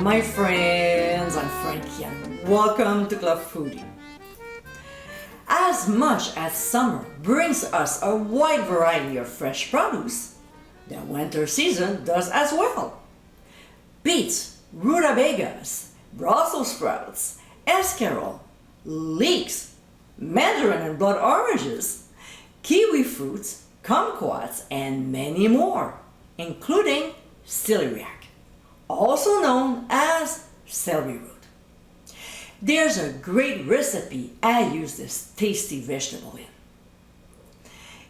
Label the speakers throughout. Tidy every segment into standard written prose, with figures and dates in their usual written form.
Speaker 1: my friends, I'm Frankie and welcome to Club Foodie. As much as summer brings us a wide variety of fresh produce, the winter season does as well. Beets, rutabagas, Brussels sprouts, escarole, leeks, mandarin and blood oranges, kiwi fruits, kumquats, and many more, including celeriac, also known as celery root. There's a great recipe I use this tasty vegetable in.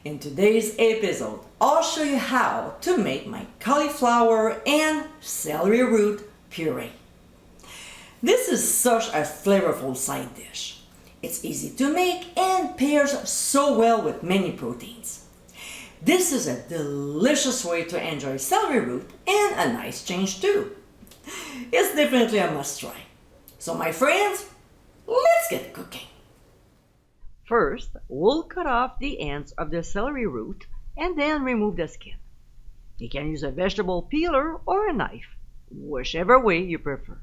Speaker 1: In today's episode, I'll show you how to make my cauliflower and celery root puree. This is such a flavorful side dish. It's easy to make and pairs so well with many proteins. This is a delicious way to enjoy celery root and a nice change too. It's definitely a must try. So my friends, let's get cooking.
Speaker 2: First, we'll cut off the ends of the celery root and then remove the skin. You can use a vegetable peeler or a knife, whichever way you prefer.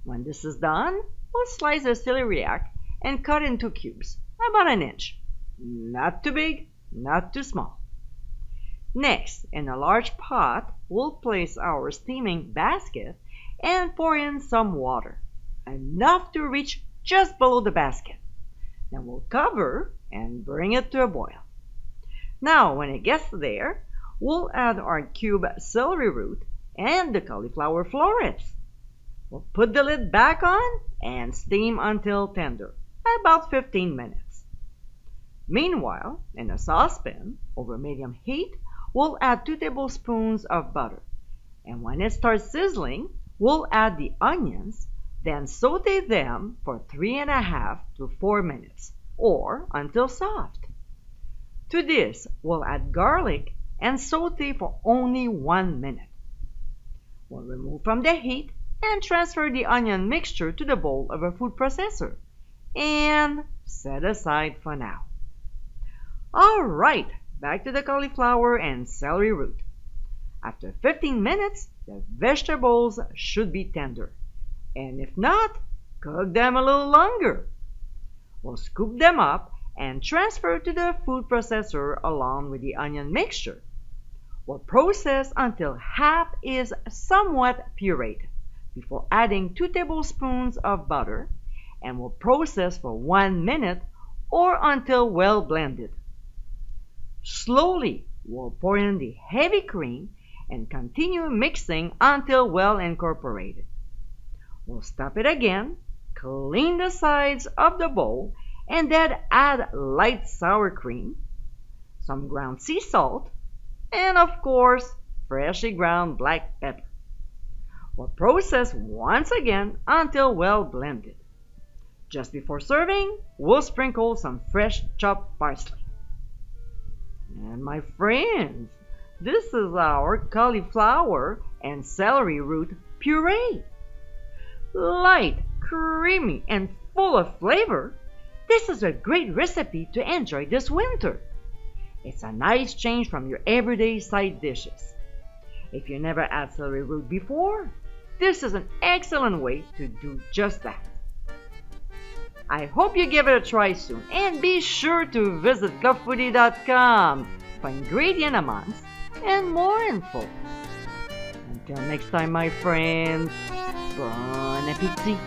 Speaker 2: When this is done, we'll slice the celeriac and cut into cubes, about an inch. Not too big, not too small. Next, in a large pot, we'll place our steaming basket and pour in some water, enough to reach just below the basket. Then we'll cover and bring it to a boil. Now, when it gets there, we'll add our cube celery root and the cauliflower florets. We'll put the lid back on and steam until tender, about 15 minutes. Meanwhile, in a saucepan over medium heat, we'll add 2 tablespoons of butter. And when it starts sizzling, we'll add the onions, then saute them for 3.5 to 4 minutes, or until soft. To this, we'll add garlic and saute for only 1 minute. We'll remove from the heat and transfer the onion mixture to the bowl of a food processor and set aside for now. Alright, back to the cauliflower and celery root. After 15 minutes, the vegetables should be tender. And if not, cook them a little longer. We'll scoop them up and transfer to the food processor along with the onion mixture. We'll process until half is somewhat pureed before adding 2 tablespoons of butter, and we'll process for 1 minute or until well blended. Slowly, we'll pour in the heavy cream and continue mixing until well incorporated. We'll stop it again, clean the sides of the bowl, and then add light sour cream, some ground sea salt, and of course, freshly ground black pepper. We'll process once again until well blended. Just before serving, we'll sprinkle some fresh chopped parsley. And my friends, this is our cauliflower and celery root puree. Light, creamy, and full of flavor, this is a great recipe to enjoy this winter. It's a nice change from your everyday side dishes. If you never had celery root before, this is an excellent way to do just that. I hope you give it a try soon, and be sure to visit clubfoodie.com for ingredient amounts and more info. Until next time, my friends, bon appétit!